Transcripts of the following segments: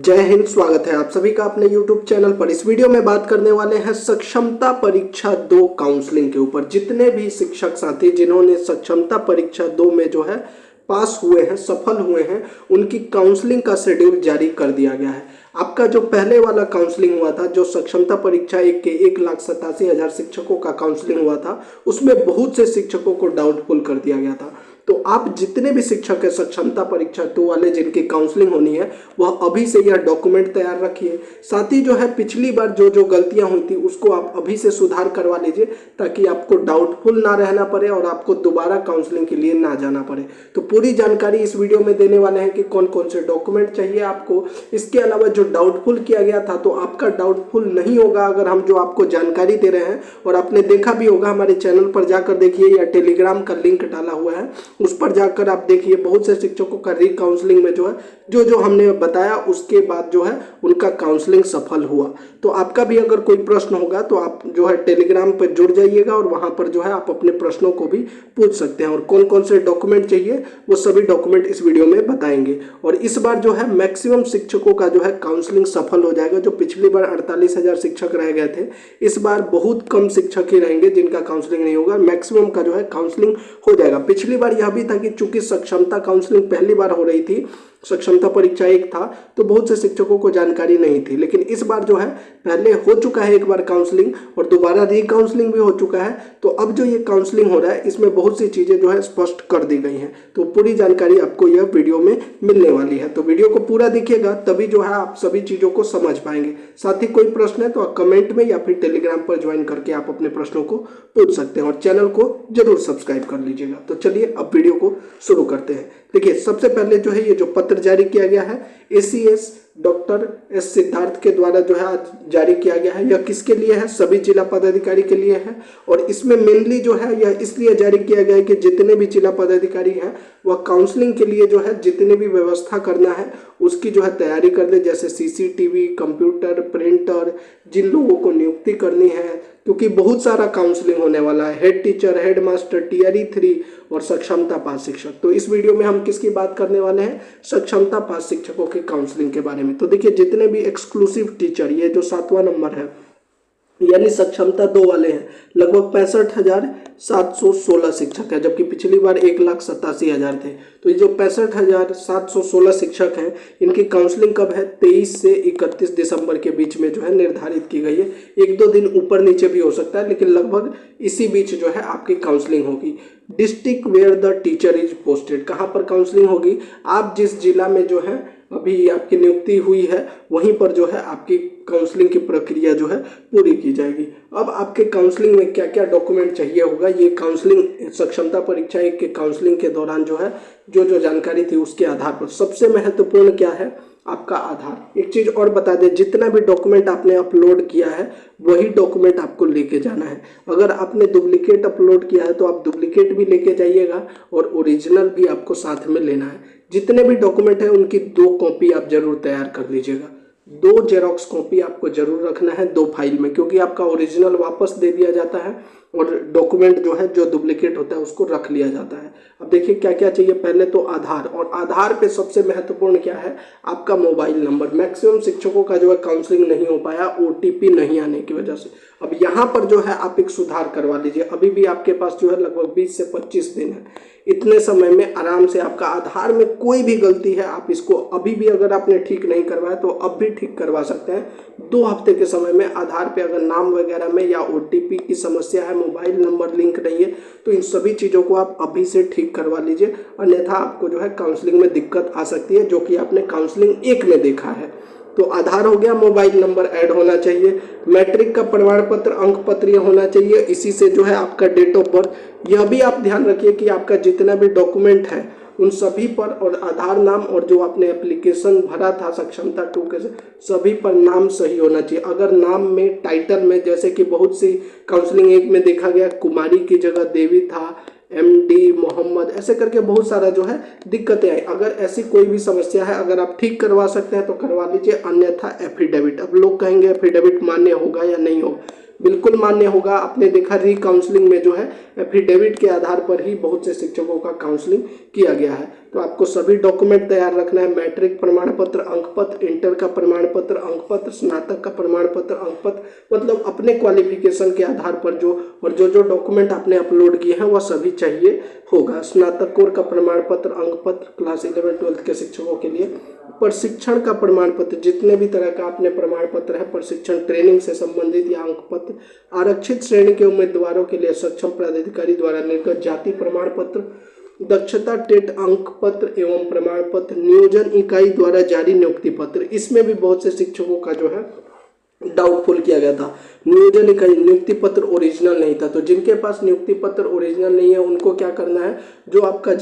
जय हिंद। स्वागत है आप सभी का अपने YouTube चैनल पर। इस वीडियो में बात करने वाले हैं सक्षमता परीक्षा 2 काउंसलिंग के ऊपर। जितने भी शिक्षक साथी जिन्होंने सक्षमता परीक्षा 2 में जो है पास हुए हैं, सफल हुए हैं, उनकी काउंसलिंग का शेड्यूल जारी कर दिया गया है। आपका जो पहले वाला काउंसलिंग हुआ था, जो सक्षमता परीक्षा 1 के 1,87,000 शिक्षकों का काउंसलिंग हुआ था, उसमें बहुत से शिक्षकों को डाउटफुल कर दिया गया था। तो आप जितने भी शिक्षक है सक्षमता परीक्षा 2 वाले जिनकी काउंसलिंग होनी है, वह अभी से यह डॉक्यूमेंट तैयार रखिए। साथ ही जो है पिछली बार जो गलतियां हुई थी उसको आप अभी से सुधार करवा लीजिए, ताकि आपको डाउटफुल ना रहना पड़े और आपको दोबारा काउंसलिंग के लिए ना जाना पड़े। तो पूरी जानकारी इस वीडियो में देने वाले हैं कि कौन कौन से डॉक्यूमेंट चाहिए आपको। इसके अलावा जो डाउटफुल किया गया था, तो आपका डाउटफुल नहीं होगा अगर हम जो आपको जानकारी दे रहे हैं। और आपने देखा भी होगा, हमारे चैनल पर जाकर देखिए या टेलीग्राम का लिंक डाला हुआ है, उस पर जाकर आप देखिए। बहुत से शिक्षकों का री काउंसलिंग में जो है जो हमने बताया उसके बाद जो है उनका काउंसलिंग सफल हुआ। तो आपका भी अगर कोई प्रश्न होगा तो आप जो है टेलीग्राम पर जुड़ जाइएगा और वहां पर जो है आप अपने प्रश्नों को भी पूछ सकते हैं। और कौन कौन से डॉक्यूमेंट चाहिए वो सभी डॉक्यूमेंट इस वीडियो में बताएंगे। और इस बार जो है मैक्सिमम शिक्षकों का जो है काउंसलिंग सफल हो जाएगा। जो पिछली बार 48,000 शिक्षक रह गए थे, इस बार बहुत कम शिक्षक ही रहेंगे जिनका काउंसलिंग नहीं होगा। मैक्सिमम का जो है काउंसलिंग हो जाएगा। पिछली बार यह भी था कि चूंकि सक्षमता काउंसलिंग पहली बार हो रही थी, सक्षमता परीक्षा 1 था, तो बहुत से शिक्षकों को जानकारी नहीं थी। लेकिन इस बार जो है पहले हो चुका है एक बार काउंसलिंग और दोबारा री काउंसलिंग भी हो चुका है। तो अब जो ये काउंसलिंग हो रहा है इसमें बहुत सी चीजें जो है स्पष्ट कर दी गई हैं। तो पूरी जानकारी आपको यह वीडियो में मिलने वाली है। तो वीडियो को पूरा देखिएगा, तभी जो है आप सभी चीजों को समझ पाएंगे। साथ ही कोई प्रश्न है तो आप कमेंट में या फिर टेलीग्राम पर ज्वाइन करके आप अपने प्रश्नों को पूछ सकते हैं। और चैनल को जरूर सब्सक्राइब कर लीजिएगा। तो चलिए अब वीडियो को शुरू करते हैं। देखिए, सबसे पहले जो है ये जो पत्र जारी किया गया है ACS डॉक्टर एस सिद्धार्थ के द्वारा जो है आज जारी किया गया है। यह किसके लिए है? सभी जिला पदाधिकारी के लिए है। और इसमें मेनली जो है यह इसलिए जारी किया गया है कि जितने भी जिला पदाधिकारी हैं वह काउंसलिंग के लिए जो है जितने भी व्यवस्था करना है उसकी जो है तैयारी कर ले। जैसे CCTV, कंप्यूटर, प्रिंटर, जिन लोगों को नियुक्ति करनी है, क्योंकि बहुत सारा काउंसलिंग होने वाला है। Head teacher, head master, TRE 3 और सक्षमता पास शिक्षक। तो इस वीडियो में हम किसकी बात करने वाले हैं? सक्षमता पास शिक्षकों के काउंसलिंग के बारे में। तो देखिए, जितने भी एक्सक्लूसिव टीचर, ये जो 7वां नंबर है, यानी सक्षमता 2 वाले हैं, लगभग 65,716 शिक्षक है, जबकि पिछली बार 1,87,000 थे। तो ये जो 65,716 शिक्षक हैं, इनकी काउंसलिंग कब है? 23 से 31 दिसंबर के बीच में जो है निर्धारित की गई है। 1-2 दिन ऊपर नीचे भी हो सकता है, लेकिन लगभग इसी बीच जो है आपकी काउंसलिंग होगी। District where the teacher is posted, कहाँ पर काउंसलिंग होगी? आप जिस जिला में जो है अभी आपकी नियुक्ति हुई है वहीं पर जो है आपकी काउंसलिंग की प्रक्रिया जो है पूरी की जाएगी। अब आपके काउंसलिंग में क्या क्या डॉक्यूमेंट चाहिए होगा, ये काउंसलिंग सक्षमता परीक्षा 1 के काउंसलिंग के दौरान जो है जो जानकारी थी उसके आधार पर सबसे महत्वपूर्ण क्या है? आपका आधार। एक चीज और बता दें, जितना भी डॉक्यूमेंट आपने अपलोड किया है वही डॉक्यूमेंट आपको लेके जाना है। अगर आपने डुप्लीकेट अपलोड किया है तो आप डुप्लीकेट भी लेके जाइएगा और ओरिजिनल भी आपको साथ में लेना है। जितने भी डॉक्यूमेंट है उनकी 2 कॉपी आप जरूर तैयार कर लीजिएगा। 2 जेरॉक्स कॉपी आपको जरूर रखना है 2 फाइल में, क्योंकि आपका ओरिजिनल वापस दे दिया जाता है और डॉक्यूमेंट जो है जो डुप्लीकेट होता है उसको रख लिया जाता है। अब देखिए क्या क्या चाहिए। पहले तो आधार, और आधार पे सबसे महत्वपूर्ण क्या है? आपका मोबाइल नंबर। मैक्सिमम शिक्षकों का जो है काउंसलिंग नहीं हो पाया OTP नहीं आने की वजह से। अब यहाँ पर जो है आप एक सुधार करवा लीजिए। अभी भी आपके पास जो है लगभग 20 से 25 दिन है। इतने समय में आराम से आपका आधार में कोई भी गलती है आप इसको अभी भी, अगर आपने ठीक नहीं करवाया तो अब भी ठीक करवा सकते हैं। 2 हफ्ते के समय में आधार पे अगर नाम वगैरह में या OTP की समस्या है, मोबाइल नंबर लिंक नहीं है, तो इन सभी चीज़ों को आप अभी से ठीक करवा लीजिए। अन्यथा आपको जो है काउंसलिंग में दिक्कत आ सकती है, जो कि आपने काउंसलिंग 1 में देखा है। तो आधार हो गया, मोबाइल नंबर ऐड होना चाहिए, मैट्रिक का प्रमाण पत्र, अंक पत्र होना चाहिए। इसी से जो है आपका डेट ऑफ बर्थ, यह भी आप ध्यान रखिए कि आपका जितना भी डॉक्यूमेंट है उन सभी पर, और आधार नाम और जो आपने एप्लीकेशन भरा था सक्षमता 2 के सभी पर नाम सही होना चाहिए। अगर नाम में टाइटल में, जैसे कि बहुत सी काउंसलिंग 1 में देखा गया कुमारी की जगह देवी था, MD मोहम्मद, ऐसे करके बहुत सारा जो है दिक्कतें आई। अगर ऐसी कोई भी समस्या है, अगर आप ठीक करवा सकते हैं तो करवा लीजिए, अन्यथा एफिडेविट। अब लोग कहेंगे एफिडेविट मान्य होगा या नहीं होगा? बिल्कुल मान्य होगा। आपने देखा री काउंसलिंग में जो है एफिडेविट के आधार पर ही बहुत से शिक्षकों का काउंसलिंग किया गया है। तो आपको सभी डॉक्यूमेंट तैयार रखना है। मैट्रिक प्रमाण पत्र, अंक पत्र, इंटर का प्रमाण पत्र, अंक पत्र, स्नातक का प्रमाण पत्र, अंक पत्र, मतलब अपने क्वालिफिकेशन के आधार पर जो डॉक्यूमेंट आपने अपलोड किए हैं वह सभी चाहिए होगा। स्नातकोत्तर का प्रमाण पत्र, अंक पत्र, क्लास 11-12 के शिक्षकों के लिए प्रशिक्षण का प्रमाण पत्र, जितने भी तरह का आपने प्रमाण पत्र है प्रशिक्षण ट्रेनिंग से संबंधित या अंक पत्र, आरक्षित श्रेणी के उम्मीदवारों के लिए सक्षम पदाधिकारी द्वारा निर्गत जाति प्रमाण पत्र, दक्षता टेट अंक पत्र एवं प्रमाण पत्र, नियोजन इकाई द्वारा जारी नियुक्ति पत्र। इसमें भी बहुत से शिक्षकों का जो है डाउटफुल किया गया था। नियोजन इकाई नियुक्ति पत्र ओरिजिनल नहीं था, तो जिनके पास नियुक्ति पत्र ओरिजिनल नहीं है उनको क्या करना है, जो आपका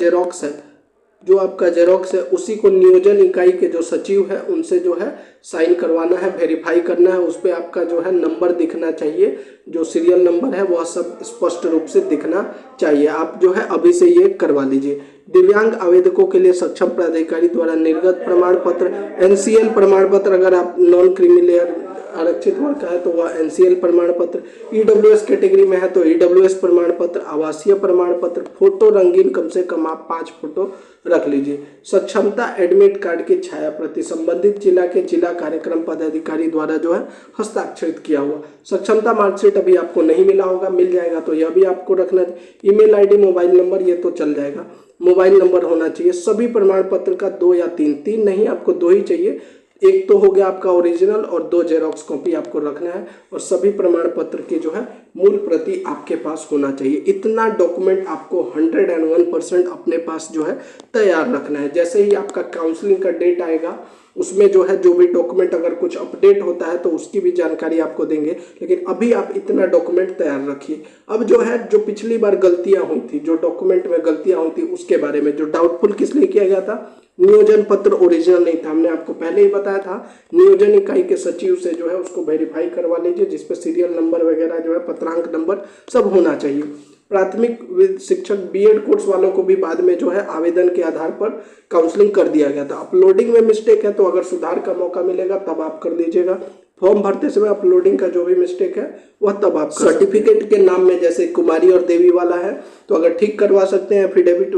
जेरोक्स है उसी को नियोजन इकाई के जो सचिव है उनसे जो है साइन करवाना है, वेरीफाई करना है। उस पर आपका जो है नंबर दिखना चाहिए, जो सीरियल नंबर है वह सब स्पष्ट रूप से दिखना चाहिए। आप जो है अभी से ये करवा लीजिए। दिव्यांग आवेदकों के लिए सक्षम प्राधिकारी द्वारा निर्गत प्रमाण पत्र, एनसीएल प्रमाण पत्र, अगर आप नॉन क्रीमी लेयर आरक्षित वर्ग का है तो वह एनसीएल प्रमाण पत्र, ईडब्ल्यूएस कैटेगरी में है तो ईडब्ल्यूएस प्रमाण पत्र, आवासीय प्रमाण पत्र, फोटो रंगीन कम से कम आप 5 फोटो रख लीजिए। सक्षमता एडमिट कार्ड की छाया प्रति संबंधित जिला के जिला कार्यक्रम पदाधिकारी द्वारा जो है हस्ताक्षरित किया हुआ। सक्षमता मार्कशीट अभी आपको नहीं मिला होगा, मिल जाएगा तो यह भी आपको रखना। ईमेल आईडी, मोबाइल नंबर ये तो चल जाएगा, मोबाइल नंबर होना चाहिए। सभी प्रमाण पत्र का 2 या 3 नहीं, आपको 2 ही चाहिए। एक तो हो गया आपका ओरिजिनल और 2 जेरोक्स कॉपी आपको रखना है, और सभी प्रमाण पत्र की जो है मूल प्रति आपके पास होना चाहिए। इतना डॉक्यूमेंट आपको 101% अपने पास जो है तैयार रखना है। जैसे ही आपका काउंसलिंग का डेट आएगा उसमें जो है जो भी डॉक्यूमेंट अगर कुछ अपडेट होता है तो उसकी भी जानकारी आपको देंगे, लेकिन अभी आप इतना डॉक्यूमेंट तैयार रखिए। अब जो है जो पिछली बार गलतियां हुई थी, जो डॉक्यूमेंट में गलतियां हुई थी उसके बारे में, जो डाउटफुल किस लिए किया गया था, नियोजन पत्र ओरिजिनल नहीं था, हमने आपको पहले ही बताया था। नियोजन इकाई के सचिव से जो है उसको वेरीफाई करवा लीजिए, जिसपे सीरियल नंबर वगैरह जो है पत्रांक नंबर सब होना चाहिए। प्राथमिक शिक्षक बीएड कोर्स वालों को भी बाद में जो है आवेदन के आधार पर काउंसलिंग कर दिया गया था। अपलोडिंग में मिस्टेक है तो अगर सुधार का मौका मिलेगा तब आप कर दीजिएगा। फॉर्म भरते समय अपलोडिंग का जो भी मिस्टेक है वह तब आप सर्टिफिकेट के नाम में जैसे कुमारी और देवी वाला है तो अगर ठीक करवा सकते हैं एफिडेविट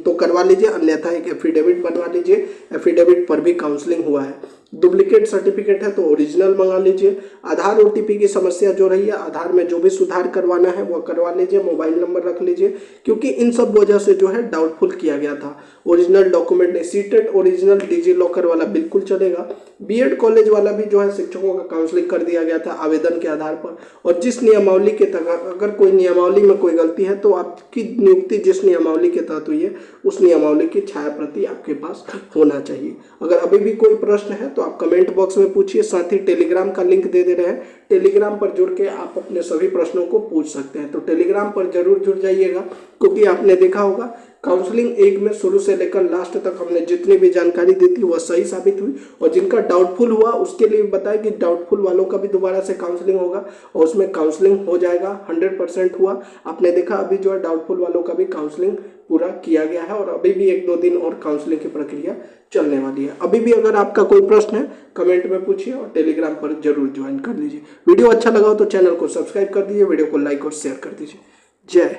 तो करवा लीजिए, अन्यथा एक एफिडेविट बनवा लीजिए, एफिडेविट पर भी काउंसलिंग हुआ है। डुप्लीकेट सर्टिफिकेट है तो ओरिजिनल मंगा लीजिए। आधार ओटीपी की समस्या जो रही है, आधार में जो भी सुधार करवाना है वो करवा लीजिए, मोबाइल नंबर रख लीजिए, क्योंकि इन सब वजह से जो है डाउटफुल किया गया था। ओरिजिनल डॉक्यूमेंट नहीं, सीटेट ओरिजिनल डिजी लॉकर वाला बिल्कुल चलेगा। बीएड कॉलेज वाला भी जो है शिक्षकों का काउंसलिंग कर दिया गया था आवेदन के आधार पर, और जिस नियमावली के तहत अगर कोई नियमावली में कोई गलती है तो आपकी नियुक्ति जिस नियमावली के तहत हुई है उस नियमावली की छाया प्रति आपके पास होना चाहिए। अगर अभी भी कोई प्रश्न है तो आप कमेंट बॉक्स में पूछिए, साथ ही टेलीग्राम का लिंक दे रहे हैं, टेलीग्राम पर जुड़ के आप अपने सभी प्रश्नों को पूछ सकते हैं। तो टेलीग्राम पर जरूर जुड़ जाइएगा, क्योंकि आपने देखा होगा काउंसलिंग 1 में शुरू से लेकर लास्ट तक हमने जितनी भी जानकारी दी थी वह सही साबित हुई, और जिनका डाउटफुल हुआ उसके लिए बताया कि डाउटफुल वालों का भी दोबारा से काउंसलिंग होगा और उसमें काउंसलिंग हो जाएगा। 100% हुआ। आपने देखा अभी जो है डाउटफुल वालों का भी काउंसलिंग पूरा किया गया है, और अभी भी 1-2 दिन और काउंसलिंग की प्रक्रिया चलने वाली है। अभी भी अगर आपका कोई प्रश्न है कमेंट में पूछिए और टेलीग्राम पर जरूर ज्वाइन कर लीजिए। वीडियो अच्छा लगा हो तो चैनल को सब्सक्राइब कर दीजिए, वीडियो को लाइक और शेयर कर दीजिए। जय